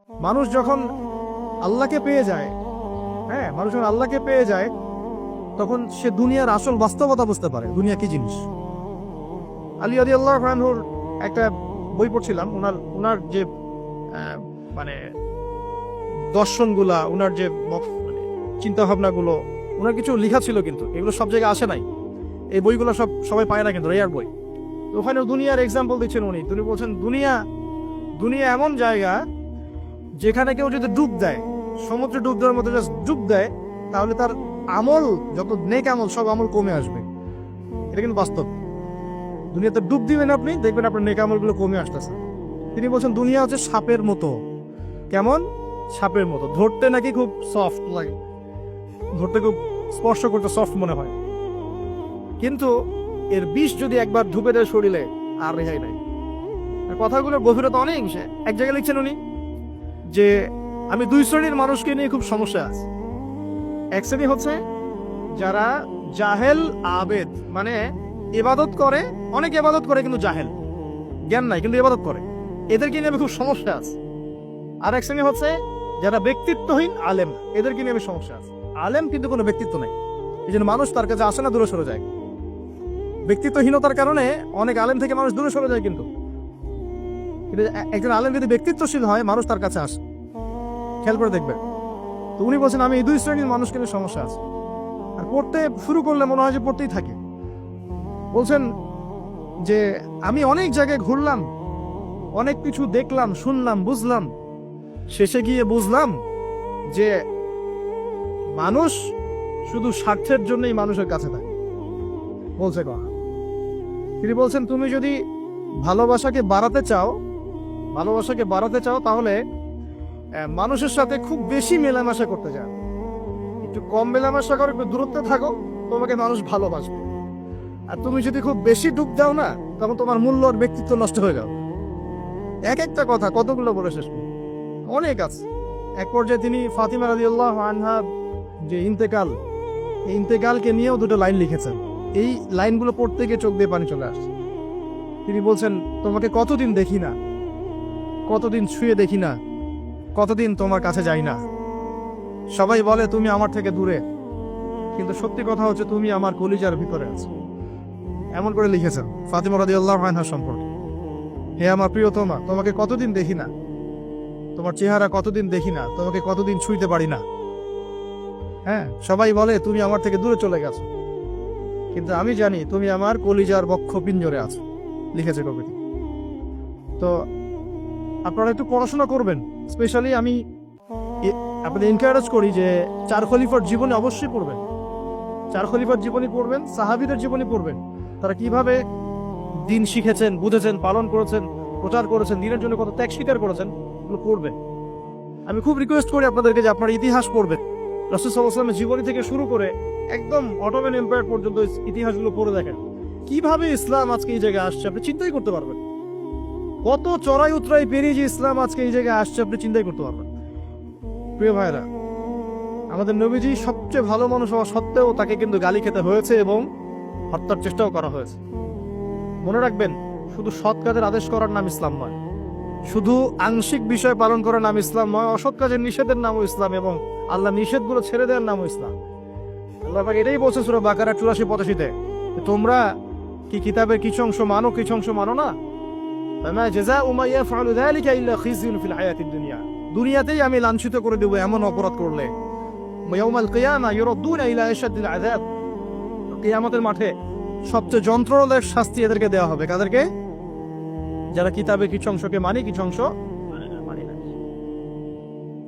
মানুষ যখন আল্লাহকে পেয়ে যায়, হ্যাঁ, মানুষ যখন আল্লাহকে পেয়ে যায় তখন সে দুনিয়ার আসল বাস্তবতা বুঝতে পারে, দুনিয়া কি জিনিস। আলী রাদিয়াল্লাহু আনহুর একটা বই পড়ছিলাম, উনার যে মানে দর্শনগুলা, উনার যে মানে চিন্তা ভাবনাগুলো, উনার কিছু লেখা ছিল, কিন্তু এগুলো সব জায়গায় আসে নাই। এই বইগুলো সবাই পায় না, কিন্তু রেয়ার বই। তো ওখানে দুনিয়ার এক্সাম্পল দিচ্ছেন তিনি বলছেন দুনিয়া এমন জায়গা যেখানে কেউ যদি ডুব দেয়, সমুদ্রে ডুব দেওয়ার মতো জাস্ট ডুব দেয়, তাহলে তার আমল, যত নেক আমল, সব আমল কমে আসবে। এটা কিন্তু বাস্তব। দুনিয়াতে ডুব দিবেন আপনি, দেখবেন আপনার নেক আমলগুলো কমে আসতেছে। তিনি বলছেন দুনিয়া হচ্ছে সাপের মতো। কেমন? সাপের মতো। ধরতে নাকি খুব সফট লাগে, ধরতে খুব স্পর্শ করতে সফট মনে হয়, কিন্তু এর বিষ যদি একবার ঢুকে দেয় শরীরে, আর রেহাই নাই। কথাগুলোর গভীরতা অনেক। এক জায়গায় লিখছেন উনি যে আমি দুই শ্রেণীর মানুষকে নিয়ে খুব সমস্যা আছে। এক শ্রেণী হচ্ছে যারা জাহেল আবেদ, মানে ইবাদত করে, অনেক ইবাদত করে কিন্তু জাহেল, জ্ঞান নাই কিন্তু ইবাদত করে, এদেরকে নিয়ে আমি খুব সমস্যা আছে। আর এক শ্রেণী হচ্ছে যারা ব্যক্তিত্বহীন আলেম, এদেরকে নিয়ে আমি সমস্যা আছে। আলেম কিন্তু কোনো ব্যক্তিত্ব নাই, এই জন্য মানুষ তার কাছে আসে না, দূরে সরে যায়। ব্যক্তিত্বহীনতার কারণে অনেক আলেম থেকে মানুষ দূরে সরে যায়, কিন্তু একজন আলেম যদি ব্যক্তিত্বশীল হয়, মানুষ তার কাছে আসে। খেয়াল করে দেখবেন। তো উনি বলছেন আমি এই দুই শ্রেণীর মানুষকে নিয়ে সমস্যা আছে, আর পড়তে শুরু করলে মনে হয় যে পড়তেই থাকে। বলছেন যে আমি অনেক জায়গায় ঘুরলাম, অনেক কিছু দেখলাম, শুনলাম, বুঝলাম, শেষে গিয়ে বুঝলাম যে মানুষ শুধু স্বার্থের জন্যই মানুষের কাছে থাকে। বলছে কথা। তিনি বলছেন তুমি যদি ভালোবাসাকে বাড়াতে চাও তাহলে মানুষের সাথে খুব বেশি মেলামেশা করতে চাও, একটু কম মেলামেশা করো, একটু দূরত্বে থাকো, তোমাকে মানুষ ভালোবাসবে। আর তুমি যদি খুব বেশি ডুব দাও না, তখন তোমার মূল্য আর ব্যক্তিত্ব নষ্ট হয়ে যাবে। এক একটা কথা কতগুলো বলে শেষ করব, অনেক আছে। এক পর্যায়ে তিনি ফাতিমা রাদিয়াল্লাহু আনহা যে ইন্তেকাল, এই ইন্তেকালকে নিয়েও দুটো লাইন লিখেছেন। এই লাইনগুলো পড়তে গিয়ে চোখ দিয়ে পানি চলে আসছে। তিনি বলছেন তোমাকে কতদিন দেখি না, কতদিন ছুঁয়ে দেখি না, কতদিন তোমার কাছে যাই না। সবাই বলে তুমি আমার থেকে দূরে, কিন্তু সত্যি কথা হচ্ছে তুমি আমার কলিজার ভিতরে আছো। এমন করে লিখেছেন ফাতিমা রাদিয়াল্লাহু আনহা সম্পর্কে। হে আমার প্রিয়তমা, তোমাকে কতদিন দেখি না, তোমার চেহারা কতদিন দেখি না, তোমাকে কতদিন ছুঁইতে পারি না। হ্যাঁ, সবাই বলে তুমি আমার থেকে দূরে চলে গেছো, কিন্তু আমি জানি তুমি আমার কলিজার বক্ষ পিঞ্জরে আছো। লিখেছে কবিতা। তো আপনারা একটু পড়াশোনা করবেন। স্পেশালি আমি আপনাদের এনকারেজ করি যে চার খলিফার জীবনী অবশ্যই পড়বেন। চার খলিফার জীবনী পড়বেন, সাহাবীদের জীবনী পড়বেন। তারা কিভাবে দিন শিখেছেন, বুঝেছেন, পালন করেছেন, প্রচার করেছেন, দিনের জন্য কত ত্যাগ স্বীকার করেছেন, এগুলো পড়বেন। আমি খুব রিকোয়েস্ট করি আপনাদেরকে যে আপনারা ইতিহাস পড়বেন। রাসূল সাল্লাল্লাহু আলাইহি ওয়াসাল্লামের জীবনী থেকে শুরু করে একদম অটোমান এম্পায়ার পর্যন্ত ইতিহাসগুলো পড়ে দেখেন। কিভাবে ইসলাম আজকে এই জায়গায় আসছে আপনি চিন্তাই করতে পারবেন। কত চড়াই উতরাই পেরিয়ে যে ইসলাম আজকে এই জায়গায় আসছে আপনি চিন্তাই করতে পারবেন। প্রিয় ভাইরা, আমাদের নবীজি সবচেয়ে ভালো মানুষ হওয়া সত্ত্বেও তাকে কিন্তু গালি খেতে হয়েছে এবং হত্যার চেষ্টাও করা হয়েছে। মনে রাখবেন, শুধু সৎ কাজের আদেশ করার নাম ইসলাম নয়, শুধু আংশিক বিষয় পালন করার নাম ইসলাম নয়, অসৎ কাজের নিষেধের নামও ইসলাম, এবং আল্লাহ নিষেধগুলো ছেড়ে দেওয়ার নামও ইসলাম। আল্লাহ পাক এটাই বলছে সূরা বাকারা 84-85-তে, তোমরা কি কিতাবের কিছু অংশ মানো, কিছু অংশ মানো না। ফামা জাযাউ মা ইয়াফআলু যালিকা ইল্লা খিজয়ুন ফিল হায়াতিদ দুনিয়া, দুনিয়াতেই আমি লাঞ্ছিত করে দেব এমন অপরাধ করলে। ইয়াউমাল কিয়ামা ইউরাদ্দুনা ইলা আশাদ্দিল আযাব, কিয়ামতের মাঠে সবচেয়ে যন্ত্রণাদায়ক শাস্তি এদেরকে দেওয়া হবে। কাদেরকে? যারা কিতাবের কিছু অংশকে মানি, কিছু অংশ মানি না।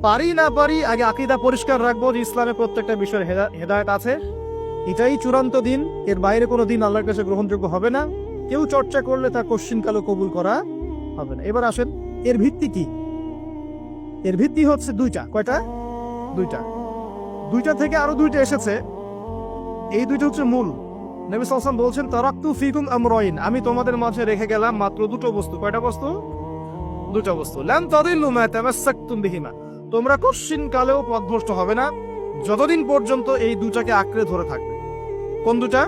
পারি না পারি, আগে আকীদা পরিষ্কার রাখবো যে ইসলামে প্রত্যেকটা বিষয়ের হেদায়েত আছে, এটাই চূড়ান্ত দিন। এর বাইরে কোনো দিন আল্লাহর কাছে গ্রহণযোগ্য হবে না। কেউ চর্চা করলে তা কশ্চিনকালও কবুল করা হবে না। এবার আসেন, এর ভিত্তি কি? এর ভিত্তি হচ্ছে দুইটা। কয়টা? দুইটা থেকে আরো দুইটা এসেছে। এই দুইটা হচ্ছে মূল। নবী সাল্লাল্লাহু আলাইহি ওয়াসাল্লাম বলছেন তারাকতু ফিকুম আমরাইন, আমি তোমাদের মাঝে রেখে গেলাম মাত্র দুটো বস্তু। কয়টা বস্তু? দুটো বস্তু। লান তাদিল্লু মা তামাসসাকতুম বিহিমা, তোমরা কশ্চিনকালেও পথভ্রষ্ট হবে না যতদিন পর্যন্ত এই দুটাকে আঁকড়ে ধরে থাকবে। কোন দুটা?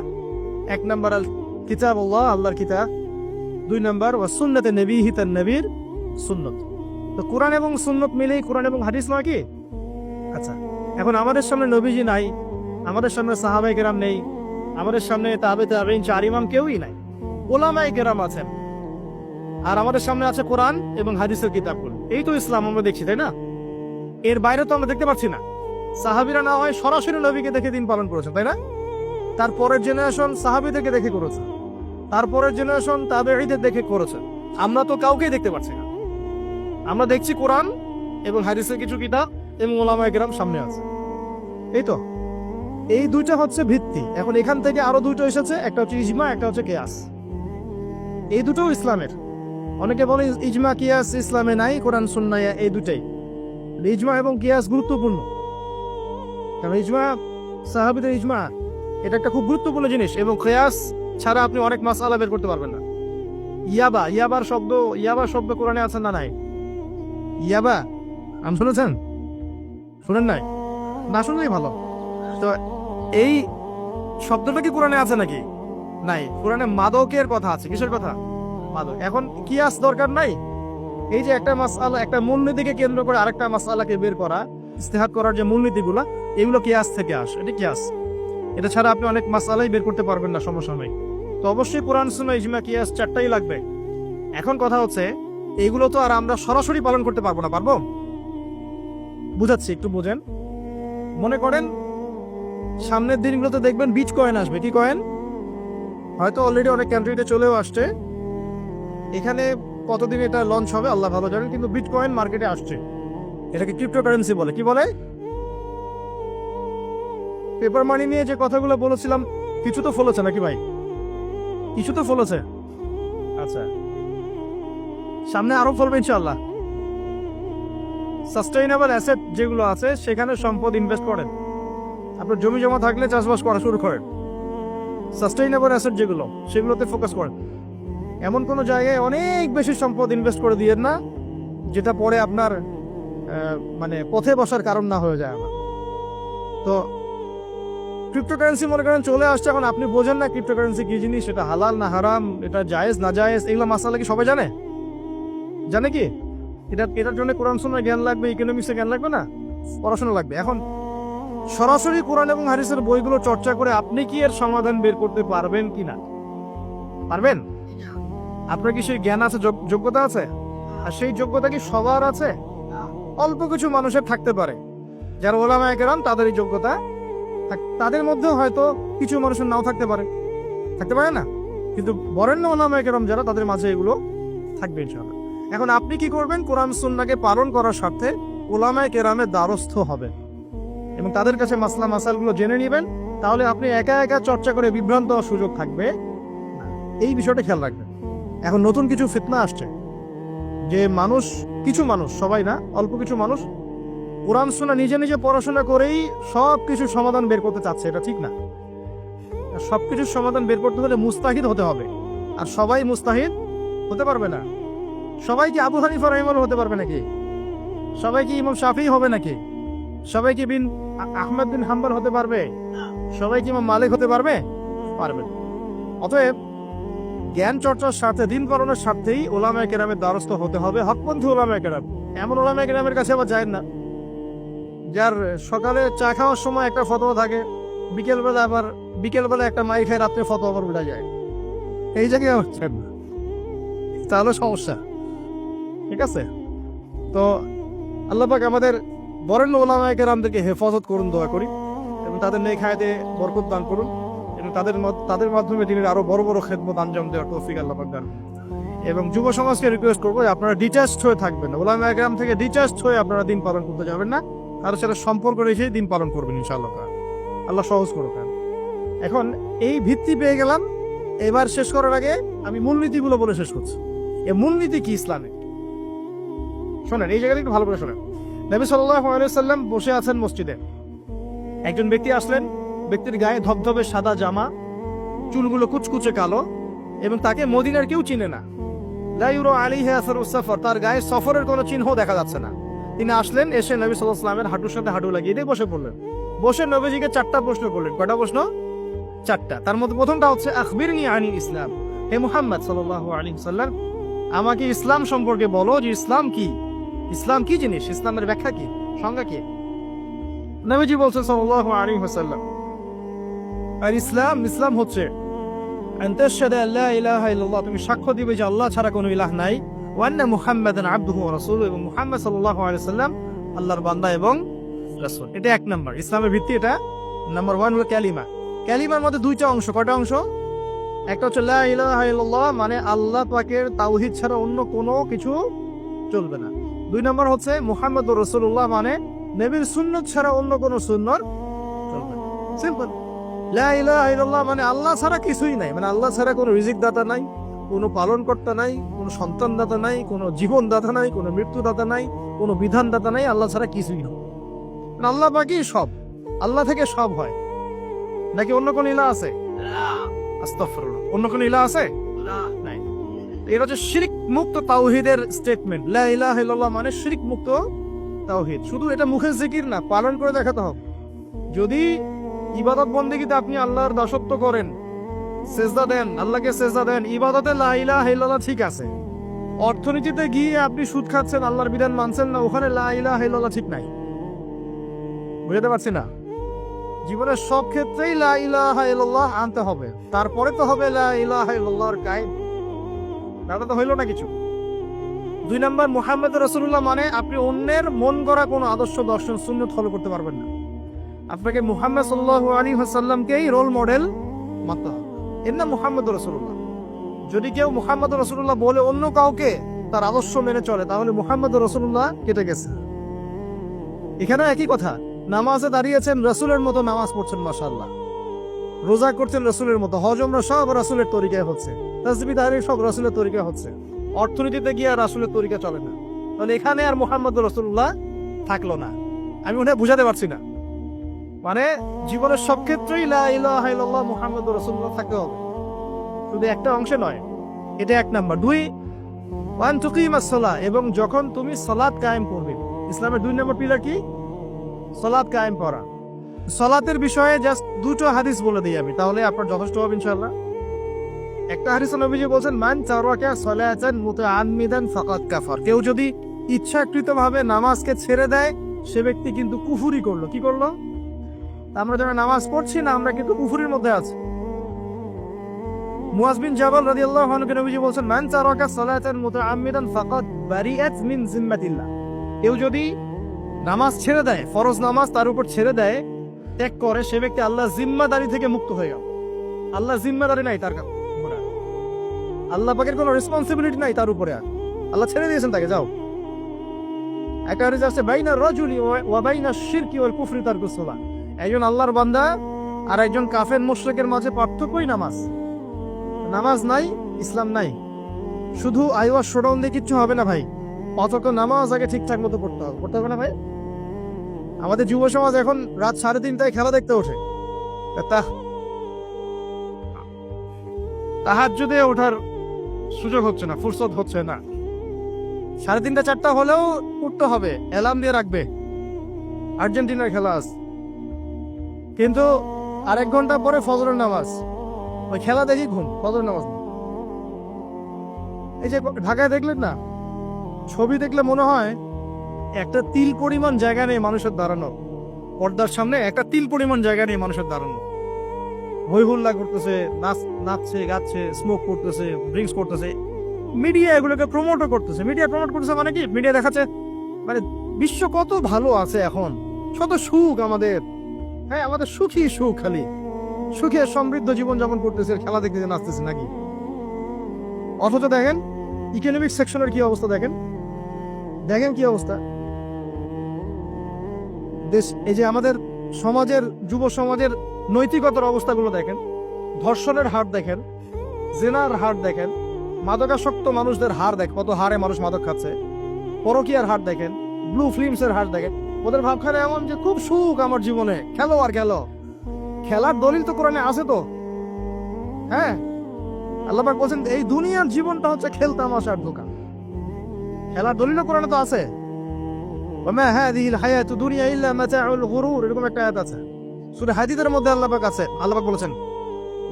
এক নাম্বার আল কিতাবুল্লাহ, আল্লাহর কিতাব। দুই নাম্বার ওয়া সুন্নাতে নবীহি, তার নবীর সুন্নাত। তো কোরআন এবং সুন্নত মিলেই কোরআন এবং হাদিস নয় কি? আচ্ছা, এখন আমাদের সামনে নবীজি নাই, আমাদের সামনে সাহাবায়ে কেরাম নেই, আমাদের সামনে তাবেঈন চার ইমাম কেউই নাই, উলামায়ে কেরাম আছেন, আর আমাদের সামনে আছে কোরআন এবং হাদিসের কিতাবগুলো। এই তো ইসলাম আমরা দেখছি, তাই না? এর বাইরে তো আমরা দেখতে পাচ্ছি না। সাহাবীরা না হয় সরাসরি নবীকে দেখে দিন পালন করেছে, তাই না? তারপরের জেনারেশন সাহাবীদেরকে দেখে করেছে, তারপরের জেনারেশন তাবেঈদের দেখে করেছে। আমরা তো কাউকেই দেখতে পাচ্ছি না। আমরা দেখছি কোরআন এবং হাদিসের কিছু কিতাব এবং উলামায়ে কেরাম সামনে আছে। এই তো, এই দুইটা হচ্ছে ভিত্তি। এখন এখান থেকে আরো দুটো এসেছে, একটা হচ্ছে ইজমা, একটা হচ্ছে কিয়াস। এই দুটো ইসলামের। অনেকে বলে ইজমা কিয়াস ইসলামে নাই, কোরআন সুন্নাহ এই দুটাই। ইজমা এবং কিয়াস গুরুত্বপূর্ণ, কারণ ইজমা, সাহাবীদের ইজমা, এটা একটা খুব গুরুত্বপূর্ণ জিনিস। এবং কিয়াস ছাড়া আপনি অনেক মাসআলা বের করতে পারবেন না। ইয়াবার শব্দ কোরআনে আছে না নাই? ইয়াবা আম শুনেছেন? শুনেন নাই? না শুনলেই ভালো। তো এই শব্দটা কি কোরআনে আছে নাকি? নাই। কোরআনে মাদকের কথা আছে। কিসের কথা? মাদক। এখন কিয়াস দরকার নাই। এই যে একটা মাসআলা, একটা মূলনীতিকে কেন্দ্র করে আরেকটা মাসআলাকে বের করা, ইজতিহাদ করার যে মূলনীতিগুলো, এগুলো কিয়াস থেকে আসে। এটা কিয়াস। এটা ছাড়া আপনি অনেক মাসআলাই বের করতে পারবেন না সমসাময়িক। তো অবশ্যই কোরআন সুন্নাহ ইজমা কিয়াস চারটাই লাগবে। এখন কথা হচ্ছে, এইগুলো তো আর আমরা সরাসরি পালন করতে পারবো না। পারবো? বুঝাচ্ছি, একটু বোঝেন। মনে করেন সামনের দিনগুলোতে দেখবেন বিচ কয়েন আসবে। কি কয়েন? হয়তো অলরেডি অনেক কান্ট্রিতে চলেও আসছে। এখানে কতদিন এটা লঞ্চ হবে আল্লাহ ভালো জানেন, কিন্তু বিচ কয়েন মার্কেটে আসছে। এটাকে ক্রিপ্টোকারেন্সি বলে। কি বলে? পেপার মানি নিয়ে যে কথাগুলো বলেছিলাম, কিছু তো ফলেছে নাকি ভাই? কিছু তো ফলেছে। আচ্ছা, সামনে আরো ফলবে ইনশাআল্লাহ। সাস্টেইনেবল অ্যাসেট যেগুলো আছে, সেখানে সম্পদ ইনভেস্ট করেন। আপনার জমি জমা থাকলে চাষবাস করা শুরু করেন। সাস্টেইনেবল অ্যাসেট যেগুলো, সেগুলোতে ফোকাস করেন। এমন কোনো জায়গায় অনেক বেশি সম্পদ ইনভেস্ট করে দিয়েন না, যেটা পরে আপনার মানে পথে বসার কারণ না হয়ে যায়। আমার তো ক্রিপ্টোকারেন্সি মনে করেন চলে আসছে। এখন আপনি বোঝেন না ক্রিপ্টোকারেন্সি কি জিনিস, এটা হালাল না হারাম, এটা জায়েজ না জায়েজ, এগুলো মাসালা কি সবাই জানে? জানে কি? এটার জন্য কোরআন সুন্নাহর জ্ঞান লাগবে, ইকোনমিক্সের জ্ঞান লাগবে না, পড়াশোনা লাগবে। এখন সরাসরি কোরআন এবং হাদিসের বইগুলো চর্চা করে আপনি কি এর সমাধান বের করতে পারবেন কিনা? পারবেন? আপনার কি সেই জ্ঞান আছে, যোগ্যতা আছে? আর সেই যোগ্যতা কি সবার আছে? অল্প কিছু মানুষের থাকতে পারে, যারা উলামায়ে কেরাম, তাদের এই যোগ্যতা। তাদের মধ্যেও হয়তো কিছু মানুষের নাও থাকতে পারে না, কিন্তু বরেণ্য উলামায়ে কেরাম যারা, তাদের মাঝে এগুলো থাকবে ইনশাআল্লাহ। এখন আপনি কি করবেন? কোরআন সুন্নাহকে পালন করার স্বার্থে উলামায়ে কেরামের দ্বারস্থ হবেন এবং তাদের কাছে মাসলা মাসালগুলো জেনে নেবেন। তাহলে আপনি একা একা চর্চা করে বিভ্রান্ত হওয়ার সুযোগ থাকবে। এই বিষয়টা খেয়াল রাখবেন। এখন নতুন কিছু ফিতনা আসছে, যে কিছু মানুষ, সবাই না, অল্প কিছু মানুষ কোরআন সুন্নাহ নিজে নিজে পড়াশোনা করেই সব কিছুর সমাধান বের করতে চাচ্ছে। এটা ঠিক না। সবকিছুর সমাধান বের করতে হলে মুস্তাহিদ হতে হবে, আর সবাই মুস্তাহিদ হতে পারবে না। সবাই কি আবু হানিফা রাহিমাহুল্লাহ হতে পারবে নাকি? সবাই কি ইমাম শাফিঈ হবে নাকি? সবাই কি আহমদ বিন হাম্বল হতে পারবে? সবাই কি ইমাম মালিক হতে পারবে? পারবে না। অতএব জ্ঞান চর্চার স্বার্থে, দিন পালনের স্বার্থেই উলামায়ে কেরামের দ্বারস্থ হতে হবে, হকপন্থী উলামায়ে কেরাম। এমন উলামায়ে কেরামের কাছে আবার যায় না যার সকালে চা খাওয়ার সময় একটা ফতোয়া থাকে, বিকেলবেলা একটা মাই খায়, রাত্রে ফতোয়া আবার উঠে যায়। এই জায়গায় হচ্ছে না, তাহলে সমস্যা। ঠিক আছে? তো আল্লাহ পাক আমাদের বরেণ্য উলামায়ে কেরামদেরকে হেফাজত করুন, দোয়া করি, এবং তাদের নেক হায়াতে বরকত দান করুন, এবং তাদের মাধ্যমে দিনের আরো বড় বড় খেদমত আঞ্জাম দেওয়ার তৌফিক আল্লাহ পাক দান করুন। এবং যুব সমাজকে রিকোয়েস্ট করবো, আপনারা ডিটাচড হয়ে থাকবেন। উলামায়ে কেরাম থেকে ডিটাচড হয়ে আপনারা দিন পালন করতে যাবেন না, কারোর সাথে সম্পর্ক রেখে দিন পালন করবেন ইনশাআল্লাহ। আল্লাহ সহজ করুক। এখন এই ভিত্তি পেয়ে গেলাম। এবার শেষ করার আগে আমি মূলনীতিগুলো বলে শেষ করছি। এই মূলনীতি কি ইসলামে? শোনেন, এই জায়গাটা একটু ভালো করে শোনেন। নবী সাল্লাল্লাহু আলাইহি ওয়াসাল্লাম বসে আছেন মসজিদে। একজন ব্যক্তি আসলেন, ব্যক্তির গায়ে ধবধবে সাদা জামা, চুলগুলো কুচকুচে কালো, এবং তাকে মদিনার কেউ চিনে না। লা ইউরা আলাইহি আসারুস সাফর, তার গায়ে সফরের কোনো চিহ্ন দেখা যাচ্ছে না। তিনি আসলেন, এসে নবী সাল্লাল্লাহু আলাইহি ওয়াসাল্লামের হাঁটুর সাথে হাঁটু লাগিয়ে দিয়ে বসে পড়লেন। বসে নবীজিকে 4টা প্রশ্ন করলেন। কয়টা প্রশ্ন? 4টা। তার মধ্যে প্রথমটা হচ্ছে আখবিরনি আনিল ইসলাম, হে মুহাম্মদ সাল্লাল্লাহু আলাইহি ওয়াসাল্লাম, আমাকে ইসলাম সম্পর্কে বলো, যে ইসলাম কি। ইসলাম কি জিনিস, ইসলামের ব্যাখ্যা কি, সংজ্ঞা কি? নবীজি বলছেন সাল্লাল্লাহু আলাইহি ওয়াসাল্লাম, আর ইসলাম হচ্ছে আন তাশহাদা আল্লা ইলাহা ইল্লাল্লাহ, তুমি সাক্ষ্য দিবে যে আল্লাহ ছাড়া কোনো ইলাহ নাই, ওয়া আন্না মুহাম্মাদান আবদুহু ওয়া রাসূলুহু, এবং মুহাম্মদ সাল্লাল্লাহু আলাইহি ওয়াসাল্লাম আল্লাহর বান্দা এবং রাসূল। এটা এক নাম্বার ইসলামের ভিত্তি। এটা নাম্বার 1 হলো কালিমা। কালিমার মধ্যে দুইটা অংশ। কয়টা অংশ? একটা হচ্ছে লা ইলাহা ইল্লাল্লাহ, মানে আল্লাহ পাকের তাওহীদ ছাড়া অন্য কোনো কিছু চলবে না। 2 নম্বর হচ্ছে মুহাম্মদুর রাসূলুল্লাহ, মানে নবীর সুন্নাত ছাড়া অন্য কোনো সুন্নাত চলবে না। সিম্পল। লা ইলাহা ইল্লাল্লাহ মানে আল্লাহ ছাড়া কিছুই নাই, মানে আল্লাহ ছাড়া কোনো রিজিক দাতা নাই, কোনো পালনকর্তা নাই, কোনো সন্তান দাতা নাই, কোনো জীবন দাতা নাই, কোনো মৃত্যু দাতা নাই, কোনো বিধান দাতা নাই, আল্লাহ ছাড়া কিছুই না। মানে আল্লাহ পাকই সব, আল্লাহ থেকে সব হয়। নাকি অন্য কোন ইলাহ আছে? আস্তাগফিরুল্লাহ, অন্য কোন ইলাহ আছে? নাই। এটা হচ্ছে শিরক মুক্ত তাওহীদের স্টেটমেন্ট। লা ইলাহা ইল্লাল্লাহ মানে শিরক মুক্ত তাওহীদ। শুধু এটা মুখের জিকির না, পালন করে দেখাতে হবে। যদি ইবাদত বন্দেগীতে আপনি আল্লাহর দাসত্ব করেন, সেজদা দেন, আল্লাহকে সেজদা দেন, ইবাদতে লা ইলাহা ইল্লাল্লাহ ঠিক আছে। অর্থনীতিতে গিয়ে আপনি সুদ খাচ্ছেন, আল্লাহর বিধান মানছেন না, ওখানে লা ইলাহা ইল্লাল্লাহ ঠিক নাই। বুঝতে পারছি না? জীবনের সব ক্ষেত্রেই লা ইলাহা ইল্লাল্লাহ আনতে হবে, তারপরে তো হবে লা ইলাহা ইল্লাল্লাহর কায়েম। তাহলে তো হইল না কিছু। 2 নম্বর মুহাম্মদ রাসূলুল্লাহ মানে আপনি অন্যের মন গড়া কোনো আদর্শ, দর্শন, সুন্নাত ফলো করতে পারবেন না। আপনাকে মুহাম্মদ সাল্লাল্লাহু আলাইহি ওয়াসাল্লামকেই রোল মডেল মানতে হবে। এর নাম মুহাম্মদ রাসূলুল্লাহ। যদি কেউ মুহাম্মদ রাসূলুল্লাহ বলে অন্য কাউকে তার আদর্শ মেনে চলে, তাহলে মুহাম্মদ রাসূলুল্লাহ কেটে গেছে। এখানে একই কথা। নামাজে দাঁড়িয়েছেন, রাসূলের মতো নামাজ পড়ছেন, মাশাআল্লাহ। রোজা করছেন রাসূলের মতো, হজ উমরা সব রাসূলের তরিকায় হচ্ছে, তাসবিহ তাহলিল সব রাসূলের তরিকায় হচ্ছে। অর্থনীতিতে গিয়ে রাসূলের তরিকা চলে না, তাহলে এখানে আর মুহাম্মদ রাসূলুল্লাহ থাকলো না। আমি মনে হয় বুঝাতে পারছি না। মানে জীবনের সব ক্ষেত্রেই লা ইলাহা ইল্লাল্লাহ মুহাম্মদুর রাসূলুল্লাহ থাকতে হবে, শুধু একটা অংশে নয়। এটা 1 নাম্বার। 2 ওয়ান তুকিমাস সালাহ, এবং যখন তুমি সালাত কায়েম করবে। ইসলামের 2 নম্বর পিলার কি? সালাত কায়েম করা। সালাতের বিষয়ে জাস্ট 2টো হাদিস বলে দিই আমি, তাহলে আপনার যথেষ্ট হবে ইনশাআল্লাহ। একটা হাদিসে নবীজি বলেন, মান তারাকা সালাতান মুতাআম্মিদান ফাকাদ কাফার, কেউ যদি ইচ্ছাকৃতভাবে নামাজকে ছেড়ে দেয়, সে ব্যক্তি কিন্তু কুফরি করলো। কি করলো? আমরা যারা নামাজ পড়ছি না, আমরা কিন্তু কুফরির মধ্যে আছি। মুয়াজ বিন জাবাল রাদিয়াল্লাহু আনহু নবীজি বলেন, মান তারাকা সালাতান মুতাআম্মিদান ফাকাদ বারিআত মিন জিম্মাতিল্লাহ, কেউ যদি নামাজ ছেড়ে দেয়, ফরজ নামাজ তার উপর ছেড়ে দেয়, ত্যাগ করে, সে ব্যক্তি আল্লাহর জিম্মাদারি থেকে মুক্ত হয়ে গেল। আল্লাহর জিম্মাদারি নাই তার উপরে, আল্লাহ পাকের কোনো রেসপন্সিবিলিটি নাই তার উপরে, আল্লাহ ছেড়ে দিয়েছেন তাকে, যাও। একটা হাদিস আছে, বাইনা রাজুলি ওয়া বাইনা শিরকি ওয়াল কুফরি তারকুস সালাহ, একজন আল্লাহর বান্দা আর একজন কাফের মুশরিকের মাঝে পার্থক্যই নামাজ। নামাজ নাই, ইসলাম নাই। শুধু আইওয়া শোডাউন দিয়ে কিচ্ছু হবে না ভাই। 5 ওয়াক্ত নামাজ আগে ঠিকঠাক মতো পড়তে হবে, পড়তে হবে না ভাই? আমাদের যুব সমাজ এখন রাত 3:30টায় খেলা দেখতে ওঠে, তাহাজ্জুদে ওঠার সুযোগ হচ্ছে না, ফুরসত হচ্ছে না। 3:30 4টা হলেও উঠতে হবে, অ্যালার্ম দিয়ে রাখবে, আর্জেন্টিনার খেলা আছে। কিন্তু আরেক ঘন্টা পরে ফজরের নামাজ, ওই খেলা দেখি ঘুম, ফজরের নামাজ। এই যে ঢাকায় দেখলেন না, ছবি দেখলে মনে হয় একটা তিল পরিমাণ জায়গা নেই মানুষের দাঁড়ানো, পর্দার সামনে একটা তিল পরিমাণ জায়গা নেই মানুষের দাঁড়ানো। হই হুল্লা করতেছে, নাচছে, গাচ্ছে, স্মোক করতেছে, ড্রিঙ্কস করতেছে। মিডিয়া এগুলোকে প্রমোটও করতেছে। মিডিয়া প্রমোট করতেছে মানে কি? মিডিয়া দেখাচ্ছে মানে বিশ্ব কত ভালো আছে এখন, কত সুখ আমাদের। হ্যাঁ, আমাদের সুখী সুখ, খালি সুখে সমৃদ্ধ জীবন যাপন করতেছে, খেলা দেখতে নাচতেছে নাকি? অথচ দেখেন ইকোনমিক সেকশনের কি অবস্থা, দেখেন কি অবস্থা দেশ। এই যে আমাদের সমাজের, যুব সমাজের নৈতিকতার অবস্থাগুলো দেখেন, ধর্ষণের হার দেখেন, জেনার হার দেখেন, মাদকাসক্ত মানুষদের হার দেখেন, কত হারে মানুষ মাদক খাচ্ছে, পরকীয়ার হার দেখেন, ব্লু ফিল্মসের হার দেখেন। ওদের ভাবখানে এমন যে খুব সুখ আমার জীবনে, খেলো আর খেলো। খেলার দলিল তো কোরআনে আছে তো। হ্যাঁ, আল্লাহ পাক বলেন এই দুনিয়ার জীবনটা হচ্ছে খেলতামাশার দোকান। খেলার দলিলও কোরআনে তো আছে। ওমা হাযিহিল হায়াতু দুনিয়া ইল্লা মাতাউল গুরুর, এরকম একটা আয়াত আছে সূরা হাদীদের মধ্যে। আল্লাহ পাক বলেছেন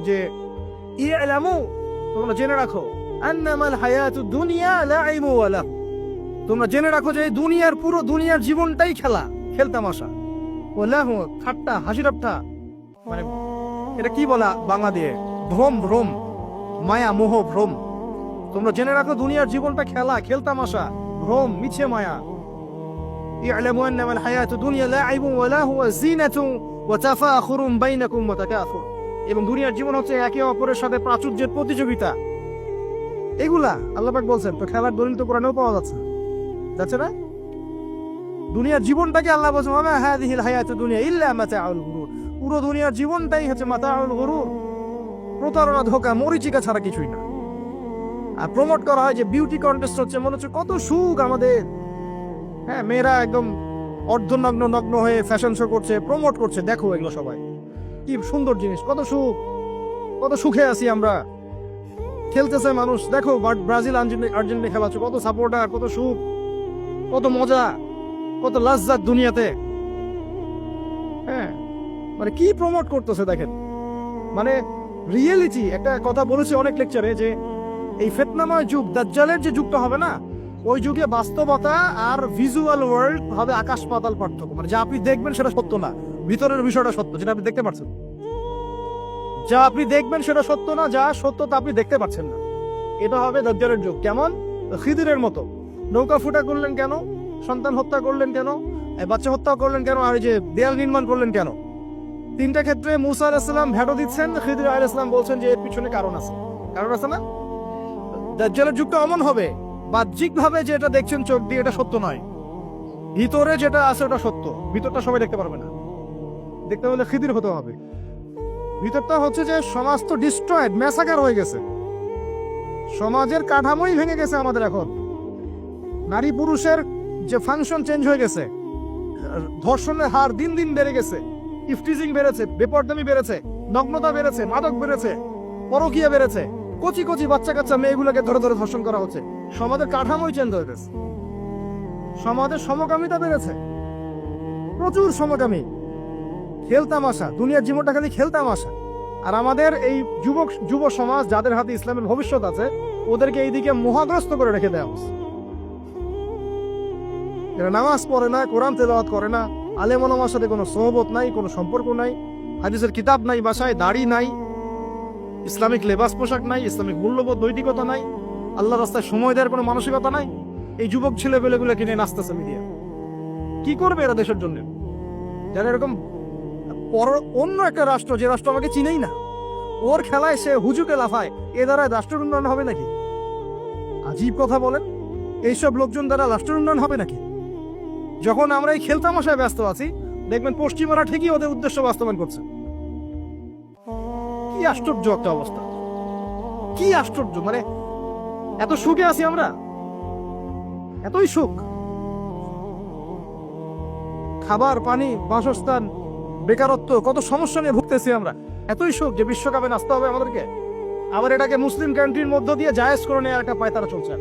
যে ইলামু, তোমরা জেনে রাখো, আন্নামাল হায়াতু দুনিয়া লাইবু ওয়া লাহু, তোমরা জেনে রাখো যে এই দুনিয়ার পুরো দুনিয়ার জীবনটাই খেলা, খেলতামাশা, ওলাহু, ঠাট্টা, হাসি ঠাট্টা, মানে এটা কি বলা বাংলা দিয়ে, ভ্রম ভ্রম, মায়া মোহ ভ্রম। তোমরা জেনে রাখো দুনিয়ার জীবনটা খেলা, খেলতামাশা, ভ্রম, মিছে মায়া। ই'লামু আন্নামাল হায়াতু দুনিয়া লা'ইবুন ওয়া লাহওয়া যিনাতুন ওয়া তাফাখুরুন বাইনাকুম ওয়া তাকাসুর। এবং দুনিয়ার জীবন হচ্ছে একে অপরের সাথে প্রাচুর্যের প্রতিযোগিতা। এগুলা আল্লাহ পাক বলছেন, তো খেলার দলিল তো কোরআনেও পাওয়া যাচ্ছে না? দুনিয়ার জীবনটাকে আল্লাহ বলছেন ওয়া মা হাযিহিল হায়াতু দুনিয়া ইল্লা মাতাউল গুরুর। পুরো দুনিয়ার জীবনটাই হচ্ছে মাতাউল গুরুর, প্রতারণা, ধোঁকা, মরিচিকা ছাড়া কিছুই না। আর প্রমোট করা হয় যে বিউটি কন্টেস্ট হচ্ছে, মনে হচ্ছে কত সুখ আমাদের। হ্যাঁ, মেয়েরা একদম অর্ধনগ্ন নগ্ন হয়ে ফ্যাশন শো করছে, প্রমোট করছে, দেখো এগুলো সবাই কি সুন্দর জিনিস, কত সুখ, কত সুখে আছি আমরা। খেলতেছে মানুষ, দেখো ব্রাজিল আর্জেন্টিনা খেলা হচ্ছে, কত সাপোর্টার, কত সুখ, কত মজা, কত লাজ্জাত দুনিয়াতে। হ্যাঁ, মানে কি প্রমোট করতেছে দেখেন। মানে রিয়েলিটি, একটা কথা বলেছে অনেক লেকচারে যে এই ফিতনাময় যুগ, দাজ্জালের যে যুগটা হবে না, ওই যুগে বাস্তবতা আর ভিজুয়াল ওয়ার্ল্ড হবে আকাশ পাতাল পার্থক্য। মানে যা আপনি দেখবেন সেটা সত্য না, ভিতরের বিষয়টা সত্য, যেটা আপনি দেখতে পাচ্ছেন। যা আপনি দেখবেন সেটা সত্য না, যা সত্য তা আপনি দেখতে পাচ্ছেন না। এটা হবে দাজ্জালের যুগ। কেমন? খিদিরের মতো। নৌকা ফুটা করলেন কেন? সন্তান হত্যা করলেন কেন? বাচ্চা হত্যা করলেন কেন? আর এই যে দেয়াল নির্মাণ করলেন কেন? তিনটা ক্ষেত্রে মুসা আলাইহিস সালাম ভেটো দিচ্ছেন, খিদির আলাইহিস সালাম বলছেন যে এর পিছনে কারণ আছে। কারণ আছে না? দাজ্জালের যুগটা এমন হবে, বাহ্যিক ভাবে যেটা দেখছেন চোখ দিয়ে এটা সত্য নয়, ভিতরে যেটা আছে ওটা সত্য। ভিতরটা সবাই দেখতে পারবে না, দেখতে হলে খিদির হতে হবে। ভিতরটা হচ্ছে যে সমাজ তো ডিস্ট্রয়েড, ম্যাসাকার হয়ে গেছে, সমাজের কাঠামোই ভেঙে গেছে আমাদের। এখন নারী পুরুষের যে ফাংশন চেঞ্জ হয়ে গেছে, ধর্ষণের হার দিন দিন বেড়ে গেছে, ইফটিজিং বেড়েছে, বেপরদামি বেড়েছে, নগ্নতা বেড়েছে, মাদক বেড়েছে, পরকীয়া বেড়েছে, কচি কচি বাচ্চা কাচ্চা মেয়েগুলোকে ধরে ধরে ধর্ষণ করা হচ্ছে। সমাজের কাঠামোই চেঞ্জ হয়ে গেছে, সমাজের সমকামিতা বেড়েছে, প্রচুর সমকামী, খেলতামাশা, দুনিয়ার জীবনটা খালি খেলতামাশা। আর আমাদের এই যুব সমাজ, যাদের হাতে ইসলামের ভবিষ্যৎ আছে, ওদেরকে এইদিকে মোহাগ্রস্ত করে রেখে দেওয়া হচ্ছে। এরা নামাজ পড়ে না, কোরআন তেলাওয়াত করে না, আলেম ওলামার সাথে কোনো সোহবত নাই, কোনো সম্পর্ক নাই, হাদিসের কিতাব নাই বাসায়, দাড়ি নাই, ইসলামিক লেবাস পোশাক নাই, ইসলামিক মূল্যবোধ নৈতিকতা নাই, আল্লাহ রাস্তায় সময় দেওয়ার কোনো মানসিকতা নাই। এই যুবক ছেলে পেলেগুলো কিনে নাচতেছে মিডিয়া। কি করবে এরা দেশের জন্য? যারা এরকম অন্য একটা রাষ্ট্র, যে রাষ্ট্র আমাকে চিনেই না, ওর খেলায় সে হুজুকে লাফায়, এ দ্বারা রাষ্ট্রের উন্নয়ন হবে নাকি? আজীব কথা বলেন, এইসব লোকজন দ্বারা রাষ্ট্রের উন্নয়ন হবে নাকি? যখন আমরা এই খেলতামশায় ব্যস্ত আছি, দেখবেন পশ্চিমারা ঠিকই ওদের উদ্দেশ্য বাস্তবায়ন করছে। কি আশ্চর্য একটা অবস্থা, কি আশ্চর্য! মানে এত সুখে আছি আমরা, এতই সুখ, খাবার, পানি, বাসস্থান, বেকারত্ব, কত সমস্যা নিয়ে ভুগতেছি আমরা, এতই সুখ যে বিশ্বকাপে নাচতে হবে আমাদেরকে। আবার এটাকে মুসলিম কান্ট্রির মধ্য দিয়ে জায়েজ করে নেওয়ার একটা পায়তারা চলছে।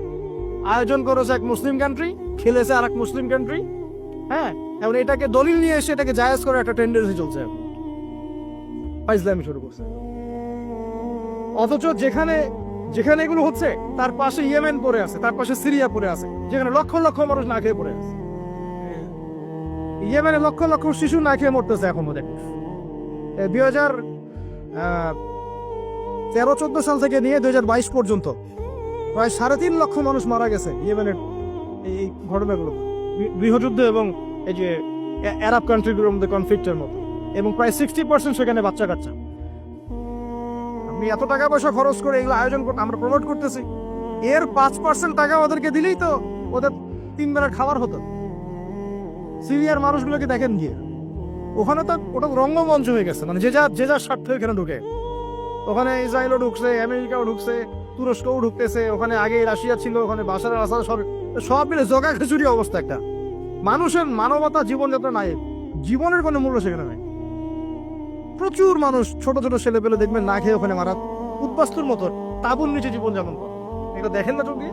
আয়োজন করেছে এক মুসলিম কান্ট্রি, খেলেছে আর এক মুসলিম কান্ট্রি। হ্যাঁ, এবং এটাকে দলিল নিয়ে এসে এটাকে জায়েজ করে একটা টেন্ডেন্সি চলছে, ইসলামী শুরু করছে। অথচ যেখানে যেখানে এগুলো হচ্ছে তার পাশে ইয়েমেন পড়ে আছে, তার পাশে সিরিয়া পড়ে আছে, যেখানে লক্ষ লক্ষ মানুষ না খেয়ে পড়ে আছে। ইয়েমেনে লক্ষ লক্ষ শিশু না খেয়ে মরতেছে এখন। ওদের 2013-14 সাল থেকে নিয়ে 2022 পর্যন্ত প্রায় 3.5 লক্ষ মানুষ মারা গেছে ইয়েমেনের এই ঘটনাগুলো, গৃহযুদ্ধ এবং এই যে আরব কান্ট্রিগুলোর মধ্যে কনফ্লিক্টের মতো। এবং প্রায় 60% সেখানে বাচ্চা কাচ্চা। আপনি এত টাকা পয়সা খরচ করে এগুলো আয়োজন করতে, আমরা প্রমোট করতেছি, এর 5% টাকা ওদেরকে দিলেই তো ওদের 3 বেলা খাবার হতো। সিরিয়ার মানুষগুলোকে দেখেন গিয়ে, ওখানে তো ওটা রঙ্গমঞ্চ হয়ে গেছে। মানে যে যার স্বার্থে এখানে ঢুকে, ওখানে ইসরায়েলও ঢুকছে, আমেরিকাও ঢুকছে, তুরস্কও ঢুকতেছে, ওখানে আগে রাশিয়া ছিল, ওখানে বাশার আল আসাদ, সব মিলে জগা খিচুড়ি অবস্থা একটা। মানুষের মানবতা, জীবনযাত্রা নাই, জীবনের কোনো মূল্য সেখানে নাই। প্রচুর মানুষ, ছোট ছোট ছেলে পেলে দেখবেন না খেয়ে ওখানে মারা, উদ্বাস্তুর মতো তাবুর নিচে জীবনযাপন করে। এটা দেখেন না চোখে?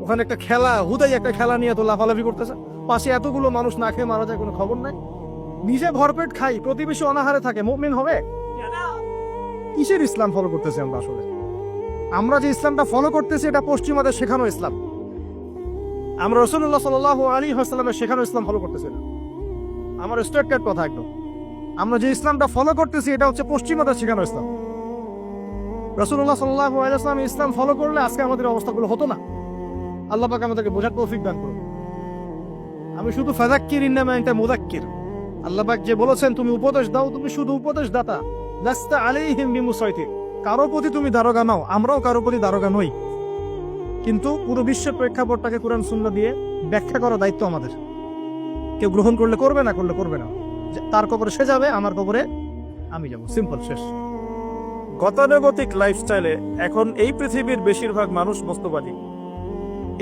ওখানে একটা খেলা, হুদাই একটা খেলা নিয়ে তো লাফালাফি করতেছে, পাশে এতগুলো মানুষ না খেয়ে মারা যায়, কোনো খবর নাই। নিজে ভরপেট খাই, প্রতিবেশী অনাহারে থাকে, মুমিন হবে? কিসের ইসলাম ফলো করতেছি আমরা আসলে? আমরা যে ইসলামটা ফলো করতেছি এটা পশ্চিমাদের শেখানো ইসলাম। আমরা রাসূলুল্লাহ সাল্লাল্লাহু আলাইহি ওয়াসাল্লামের শেখানো ইসলাম ফলো করতেছি না। আমার স্ট্রেট কাট কথা একদম, আমরা যে ইসলামটা ফলো করতেছি এটা হচ্ছে পশ্চিমাদের শেখানো ইসলাম। রাসূলুল্লাহ সাল্লাল্লাহু আলাইহি ওয়াসাল্লাম ইসলাম ফলো করলে আজকে আমাদের অবস্থাগুলো হতো না। আল্লাহ পাক আমাদেরকে বোঝার তৌফিক দান করুন। আমি শুধু ফাযাক্কির ইন্নামা আনতা মুযাক্কির, আল্লাহ পাক যে বলেছেন তুমি উপদেশ দাও, তুমি শুধু উপদেশ দাতা, লাস্তা আলাইহিম বিমুসাইতির, কারো প্রতি তুমি দারোগা নাও, আমরাও কারো প্রতি দারোগা নই। কিন্তু পুরো বিশ্বের প্রেক্ষাপটটাকে কোরআন সুন্নাহ দিয়ে ব্যাখ্যা করার দায়িত্ব আমাদের। কেউ গ্রহণ করলে করবে, না করলে করবে না। তার কবরে সে যাবে, আমার কবরে আমি যাব, সিম্পল, শেষ। গতানুগতিক লাইফস্টাইলে এখন এই পৃথিবীর বেশিরভাগ মানুষ বস্তুবাদী।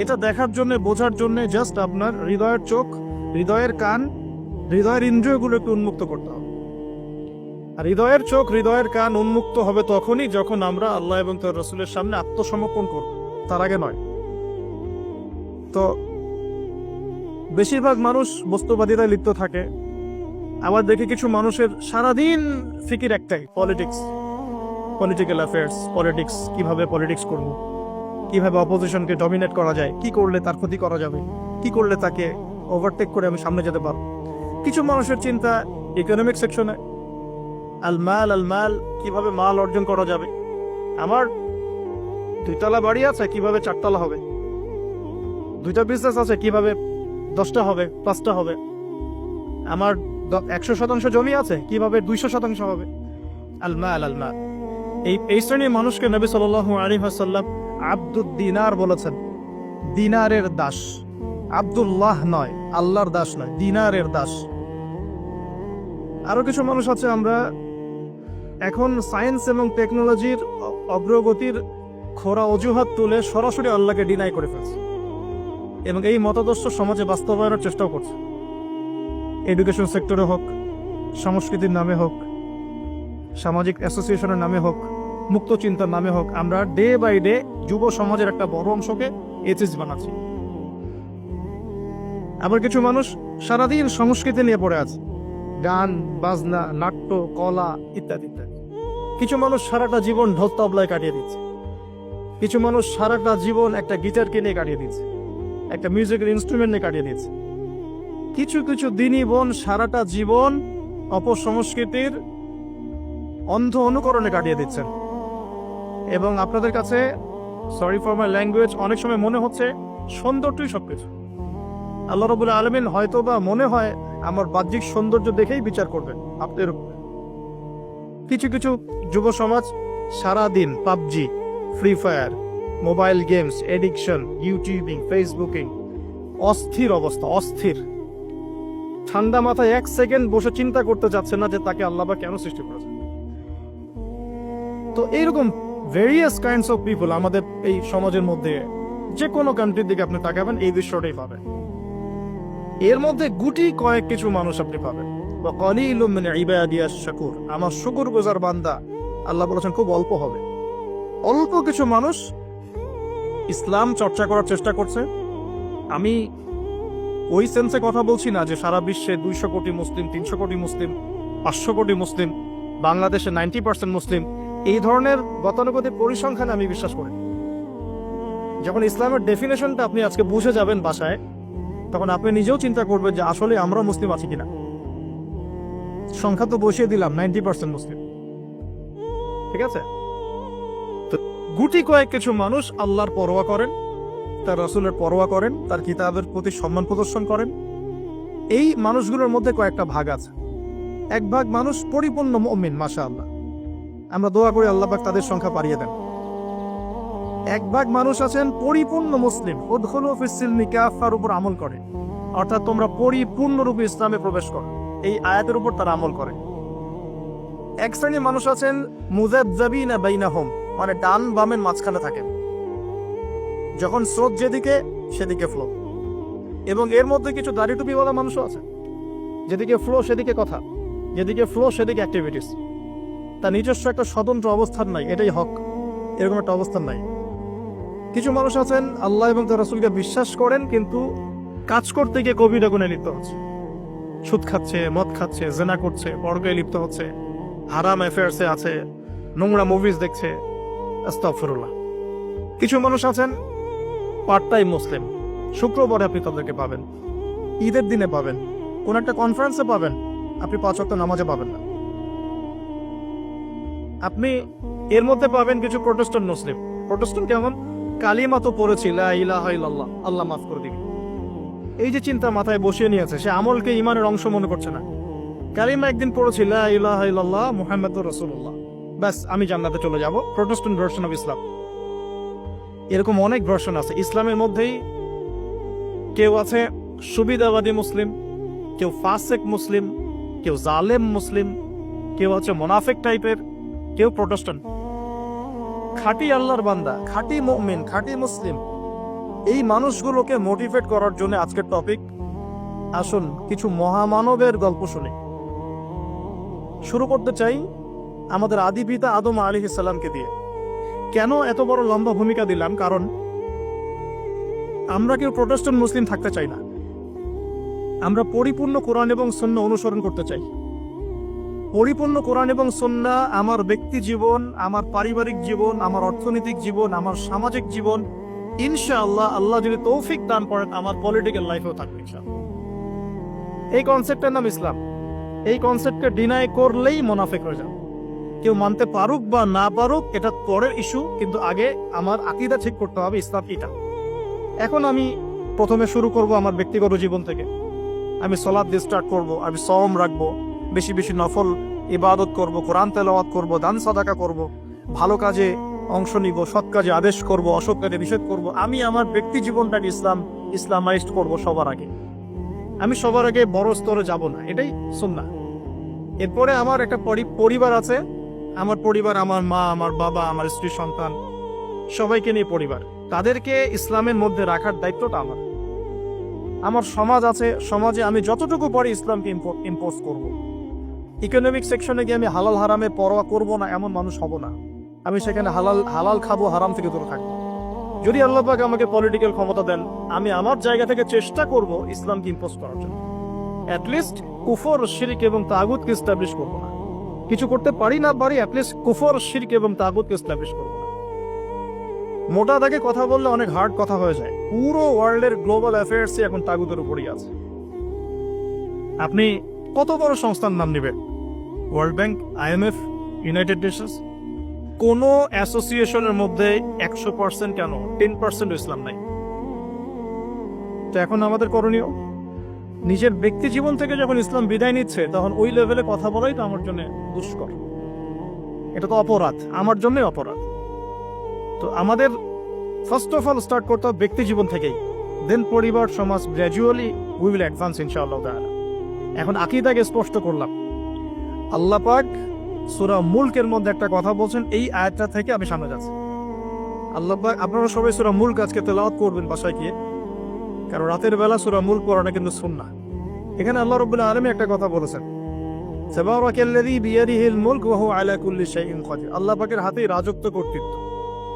এটা দেখার জন্য, বোঝার জন্য জাস্ট আপনার হৃদয়ের চোখ, হৃদয়ের কান, হৃদয়ের ইন্দ্রিয়গুলো একটু উন্মুক্ত করতে হবে। আর হৃদয়ের চোখ, হৃদয়ের কান উন্মুক্ত হবে তখনই যখন আমরা আল্লাহ এবং তার রাসূলের সামনে আত্মসমর্পণ করব, তার আগে নয়। তো বেশিরভাগ মানুষ বস্তুবাদিতায় লিপ্ত থাকে। আবার দেখি কিছু মানুষের সারাদিন ফিকির একটাই, পলিটিক্স, পলিটিক্যাল অ্যাফেয়ার্স, পলিটিক্স, কিভাবে পলিটিক্স করব, কিভাবে অপোজিশনকে ডমিনেট করা যায়, কি করলে তার ক্ষতি করা যাবে, কি করলে তাকে ওভারটেক করে আমি সামনে যেতে পারবো। কিছু মানুষের চিন্তা ইকোনমিক সেকশনে, আল মাল, কিভাবে মাল অর্জন করা যাবে। আমার 2 তলা বাড়ি আছে, কিভাবে 4 তলা হবে। 2টা বিজনেস আছে, কিভাবে 10টা হবে, 5টা হবে। আমার 100% জমি আছে, কিভাবে 200% হবে। আল মাল। এই শ্রেণীর মানুষকে নবী সাল্লাল্লাহু আলাইহি ওয়াসাল্লাম আব্দুদ দিনার বলেছেন, দিনারের দাস। আব্দুল্লাহ নয়, আল্লাহর দাস নয়, দিনারের দাস। আরো কিছু মানুষ আছে, আমরা এখন সায়েন্স এবং টেকনোলজির অগ্রগতির খোরা অজুহাত তুলে সরাসরি আল্লাহকে ডিনাই করে ফেলছে এবং এই মতাদর্শ সমাজে বাস্তবায়নের চেষ্টাও করছে। এডুকেশন সেক্টরে হোক, সংস্কৃতির নামে হোক, সামাজিক অ্যাসোসিয়েশনের নামে হোক, মুক্ত চিন্তার নামে হোক, আমরা ডে বাই ডে যুব সমাজের একটা বড় অংশকে এথিস্ট বানাচ্ছি। আবার কিছু মানুষ সারাদিন সংস্কৃতি নিয়ে পড়ে আছে, গান বাজনা, নাট্য, কলা ইত্যাদি ইত্যাদি। কিছু মানুষ সারাটা জীবন ঢোল তবলায় কাটিয়ে দিচ্ছে। কিছু মানুষ সারাটা জীবন একটা গিটারকে নিয়ে কাটিয়ে দিচ্ছে, একটা মিউজিক্যাল ইনস্ট্রুমেন্ট নিয়ে কাটিয়ে দিচ্ছে। কিছু কিছু দিনই বোন সারাটা জীবন অপসংস্কৃতির অন্ধ অনুকরণে কাটিয়ে দিচ্ছেন। এবং আপনাদের কাছে, সরি ফর মাই ল্যাঙ্গুয়েজ, অনেক সময় মনে হচ্ছে সৌন্দর্যই সবকিছু। আল্লাহ রাব্বুল আলামিন হয়তো বা মনে হয় আমার বাহ্যিক সৌন্দর্য দেখেই বিচার করবেন আপনাদের উপর। কিছু কিছু যুব সমাজ সারাদিন PUBG, free fire, mobile games, addiction, YouTubing, Facebooking, অস্থির অবস্থা, অস্থির। ঠান্ডা মাথায় 1 সেকেন্ড বসে চিন্তা করতে যাচ্ছে না যে তাকে আল্লাহ বা কেন সৃষ্টি করেছে। তো এইরকম ভেরিয়াস কাইন্ডস অফ পিপল আমাদের এই সমাজের মধ্যে, যে কোনো কান্ট্রির দিকে আপনি তাকাবেন এই দৃশ্যটাই পাবেন। এর মধ্যে গুটি কয়েক কিছু মানুষ আপনি পাবেন, ওয়া কালিলুম মিন ইবাদিয়াশ শাকুর, আমার শুকরগুজার বান্দা আল্লাহ বলেছেন খুব অল্প হবে। অল্প কিছু মানুষ ইসলাম চর্চা করার চেষ্টা করছে। আমি ওই সেন্সে কথা বলছি না যে সারা বিশ্বে 200 কোটি মুসলিম, 300 কোটি মুসলিম, 500 কোটি মুসলিম, বাংলাদেশে 90% মুসলিম, এই ধরনের গতানুগতিক পরিসংখ্যানে আমি বিশ্বাস করি। যখন ইসলামের ডেফিনেশনটা আপনি আজকে বুঝে যাবেন বাসায়, তখন আপনি নিজেও চিন্তা করবেন যে আসলে আমরা মুসলিম আছি কিনা। সংখ্যা তো বসিয়ে দিলাম 90% মুসলিম, ঠিক আছে। তো গুটি কয়েক কিছু মানুষ আল্লাহর পরোয়া করেন, তার রাসূলের পরোয়া করেন, তার কিতাবের প্রতি সম্মান প্রদর্শন করেন। এই মানুষগুলোর মধ্যে কয়েকটা ভাগ আছে। এক ভাগ মানুষ পরিপূর্ণ মুমিন, মাশাআল্লাহ, আমরা দোয়া করি আল্লাহ পাক তাদের সংখ্যা বাড়িয়ে দেন। এক ভাগ মানুষ আছেন পরিপূর্ণ মুসলিম, উদখুলু ফিস সিলমি কাফার উপর আমল করে, অর্থাৎ তোমরা পরিপূর্ণরূপে ইসলামে প্রবেশ করো, এই আয়াতের উপর তারা আমল করে। এক শ্রেণীর মানুষ আছেন মুযাবযাবিনা বাইনাহুম, মানে ডান বামের মাঝখানে থাকেন, যখন স্রোত যেদিকে সেদিকে ফ্লো। এবং এর মধ্যে কিছু দাড়ি টুপিওয়ালা মানুষও আছে, যেদিকে ফ্লো সেদিকে কথা, যেদিকে ফ্লো সেদিকে অ্যাক্টিভিটিস, তার নিজস্ব একটা স্বতন্ত্র অবস্থান নাই, এটাই হক, এরকম একটা অবস্থান নাই। কিছু মানুষ আছেন আল্লাহ এবং তার রাসূলকে বিশ্বাস করেন, কিন্তু কাজ করতে গিয়ে কবিরা গুণে লিপ্ত হচ্ছে, সুদ খাচ্ছে, মদ খাচ্ছে, জেনা করছে, পরকায়ে লিপ্ত হচ্ছে, হারাম অ্যাফেয়ার্সে আছে, নোংরা মুভিজ দেখছে, আস্তাগফিরুল্লাহ। কিছু মানুষ আছেন পার্ট টাইম মুসলিম, শুক্রবারে আপনি তাদেরকে পাবেন, ঈদের দিনে পাবেন, কোন একটা কনফারেন্সে পাবেন, আপনি 5 ওয়াক্ত নামাজে পাবেন না। আপনি এর মধ্যে পাবেন কিছু প্রোটেস্ট্যান্ট মুসলিম। প্রোটেস্ট্যান্ট কেমন? কালিমা তো পড়েছি লা ইলাহা ইল্লাল্লাহ, আল্লাহ মাফ করে দিবেন, এই যে চিন্তা মাথায় বসিয়ে নিয়েছে, সে আমলকে ইমানের অংশ মনে করছে না। কালিমা একদিন পড়েছি লা ইলাহা ইল্লাল্লাহ মুহাম্মাদুর রাসূলুল্লাহ, ব্যাস আমি জান্নাতে চলে যাব। Protestant version of Islam. এরকম অনেক ভার্সন আছে ইসলামের মধ্যেই। কেউ আছে সুবিধাবাদী মুসলিম, কেউ ফাসেক মুসলিম, কেউ জালেম মুসলিম, কেউ আছে মোনাফিক টাইপের, কেউ প্রোটেস্ট্যান্ট। খাঁটি আল্লাহর বান্দা, খাঁটি মুমিন, খাঁটি মুসলিম, এই মানুষগুলোকে মোটিভেট করার জন্য আজকের টপিক। আসুন কিছু মহামানবের গল্প শুনি। শুরু করতে চাই আমাদের আদি পিতা আদম আলাইহিস সালামকে দিয়ে। কেন এত বড় লম্বা ভূমিকা দিলাম? কারণ আমরা কেউ প্রোটেস্ট্যান্ট মুসলিম থাকতে চাই না। আমরা পরিপূর্ণ কোরআন এবং সুন্নাহ অনুসরণ করতে চাই। পরিপূর্ণ কোরআন এবং সুন্নাহ আমার ব্যক্তি জীবন, আমার পারিবারিক জীবন, আমার অর্থনৈতিক জীবন, আমার সামাজিক জীবন, ইনশাআল্লাহ আল্লাহ যদি তৌফিক দান করেন আমার পলিটিক্যাল লাইফেও থাকবে ইনশাআল্লাহ। এই কনসেপ্টের নাম ইসলাম। এই কনসেপ্টকে ডিনাই করলেই মুনাফিক হয়ে যাবে। কেউ মানতে পারুক বা না পারুক এটা পরের ইস্যু, কিন্তু আগে আমার আকীদা ঠিক করতে হবে ইসলাম এটা। এখন আমি প্রথমে শুরু করব আমার ব্যক্তিগত জীবন থেকে। আমি সালাত দিয়ে স্টার্ট করব, আমি সওম রাখবো, বেশি বেশি নফল ইবাদত করব, কোরআন তেলাওয়াত করব, দান সাদাকা করব, ভালো কাজে অংশ নিব, সৎ কাজে আদেশ করব, অসৎ কাজে নিষেধ করব। আমি আমার ব্যক্তি জীবনটাকে ইসলামাইজড করব সবার আগে। আমি সবার আগে বড় স্তরে যাব না, এটাই সুন্নাহ। এরপরে আমার একটা পরিবার আছে। আমার পরিবার, আমার মা, আমার বাবা, আমার স্ত্রী, সন্তান, সবাইকে নিয়ে পরিবার। তাদেরকে ইসলামের মধ্যে রাখার দায়িত্বটা আমার। আমার সমাজ আছে, সমাজে আমি যতটুকু পারি ইসলামকে ইম্পোজ করব। ইকোনমিক সেকশনে গিয়ে আমি হালাল হারামে পরোয়া করব না এমন মানুষ হব না। আমি সেখানে হালাল খাবো, হারাম থেকে দূরে থাকবো। যদি আল্লাহ পাক আমাকে পলিটিক্যাল ক্ষমতা দেন, আমি আমার জায়গা থেকে চেষ্টা করব ইসলামকে ইম্পোজ করার জন্য। অ্যাটলিস্ট কুফর, শিরক এবং তাগুতকে এস্টাবলিশ করবো না। কিছু করতে পারি না পারি, অ্যাটলিস্ট কুফর, শিরক এবং তাগুতকে এস্টাবলিশ করবো না। মোটা দাগে কথা বললে অনেক হার্ড কথা হয়ে যায়। পুরো ওয়ার্ল্ডের গ্লোবাল অ্যাফেয়ার্স এখন তাগুতের উপরই আছে। আপনি কত বড় সংস্থার নাম নেবেন? World bank, IMF, United Nations. কোন অ্যাসোসিয়েশনের মধ্যে 100% কেন 10% ইসলাম নাই। তো এখন আমাদের করণীয়, নিজের ব্যক্তি জীবন থেকে যখন ইসলাম বিদায় নিচ্ছে তখন ওই লেভেলে কথা বলাই তো আমার জন্য দুষ্কর। এটা তো অপরাধ, আমার জন্য অপরাধ। তো আমাদের ফার্স্ট অফ অল স্টার্ট করতে হবে ব্যক্তি জীবন থেকেই, দেন পরিবার, সমাজ, গ্র্যাজুয়ালি উই উইল অ্যাডভান্স ইনশাআল্লাহ তাআলা। এখন আকীদাকে স্পষ্ট করলাম। আল্লাহ পাক সূরা মুলকের মধ্যে একটা কথা বলছেন, এই আয়াতটা থেকে আমি সামনে যাচ্ছি। আল্লাহ পাক, আপনারা সবাই সূরা মুলক আজকে তেলাওয়াত করবেন বাসায় গিয়ে, কারণ রাতের বেলা সূরা মুলক পড়াটা কিন্তু সুন্নাহ। এখানে আল্লাহ রাব্বুল আলামিন একটা কথা বলেছেন, তাবারাকাল্লাযী বিয়াদিহিল মুলক ওয়া হুয়া আলা কুল্লি শাইইন কাদির। আল্লাহ পাকের হাতেই রাজত্ব, কর্তৃত্ব,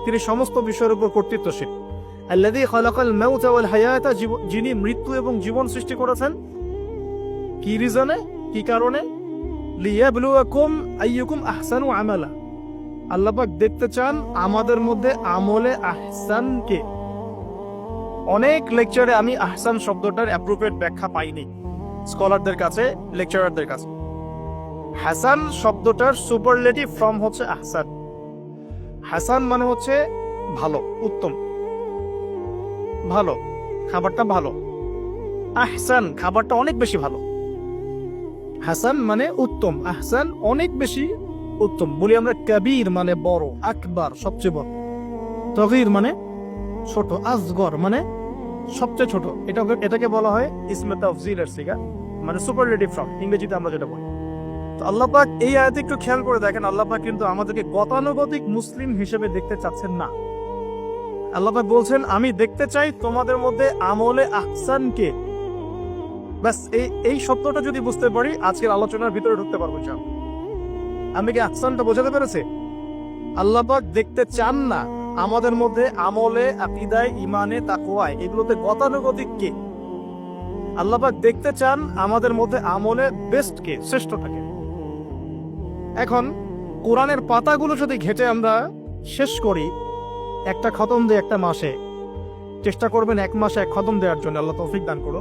তিনি সমস্ত বিষয়ের উপর কর্তৃত্বশীল। আল্লাযী খালাকাল মাউতা ওয়াল হায়াতা, যিনি মৃত্যু এবং জীবন সৃষ্টি করেছেন। কি রিজনে, কি কারণে? লিয়াবলুয়াকুম আইয়ুকুম আহসানু আমালা। আল্লাহ পাক দেখতে চান আমাদের মধ্যে আমলে আহসান কে। অনেক লেকচারে আমি আহসান শব্দটার অ্যাপ্রোপ্রিয়েট ব্যাখ্যা পাইনি স্কলারদের কাছে, লেকচারারদের কাছে। হাসান শব্দটার সুপারলেটিভ ফর্ম হচ্ছে আহসান। হাসান মানে হচ্ছে ভালো, উত্তম, ভালো, খাবারটা ভালো। আহসান খাবারটা অনেক বেশি ভালো। হাসান মানে উত্তম, আহসান অনেক বেশি উত্তম। বলি আমরা কবির মানে বড়, আকবার সবচেয়ে বড়, তগীর মানে ছোট, আসগর মানে সবচেয়ে ছোট। এটাকে বলা হয় ইসমে তাফজিলের সিগা, মানে সুপারলেটিভ ফর্ম ইংরেজিতে আমরা যেটা বলি। তো আল্লাহ পাক এই আয়াতে একটু খেয়াল করে দেখেন, আল্লাহ পাক কিন্তু আমাদেরকে গতানুগতিক মুসলিম হিসেবে দেখতে চাচ্ছেন না। আল্লাহ পাক বলছেন, আমি দেখতে চাই তোমাদের মধ্যে আমলে আহসান কে। ব্যাস এই শব্দটা যদি বুঝতে পারি আজকের আলোচনার ভিতরে ঢুকতে পারবো। আমি কি আহসানটা বোঝাতে পেরেছি? আল্লাহ পাক দেখতে চান না আমাদের মধ্যে আমলে, আকীদায়, ঈমানে, তাকওয়ায়, এগুলোতে গতানুগতিক কে। আল্লাহ পাক দেখতে চান আমাদের মধ্যে আমলে বেস্ট কে, শ্রেষ্ঠটাকে। এখন কোরআনের পাতাগুলো যদি ঘেটে আমরা শেষ করি একটা খতম দিয়ে একটা মাসে, চেষ্টা করবেন 1 মাসে 1 খতম দেওয়ার জন্য। আল্লাহ তৌফিক দান করো।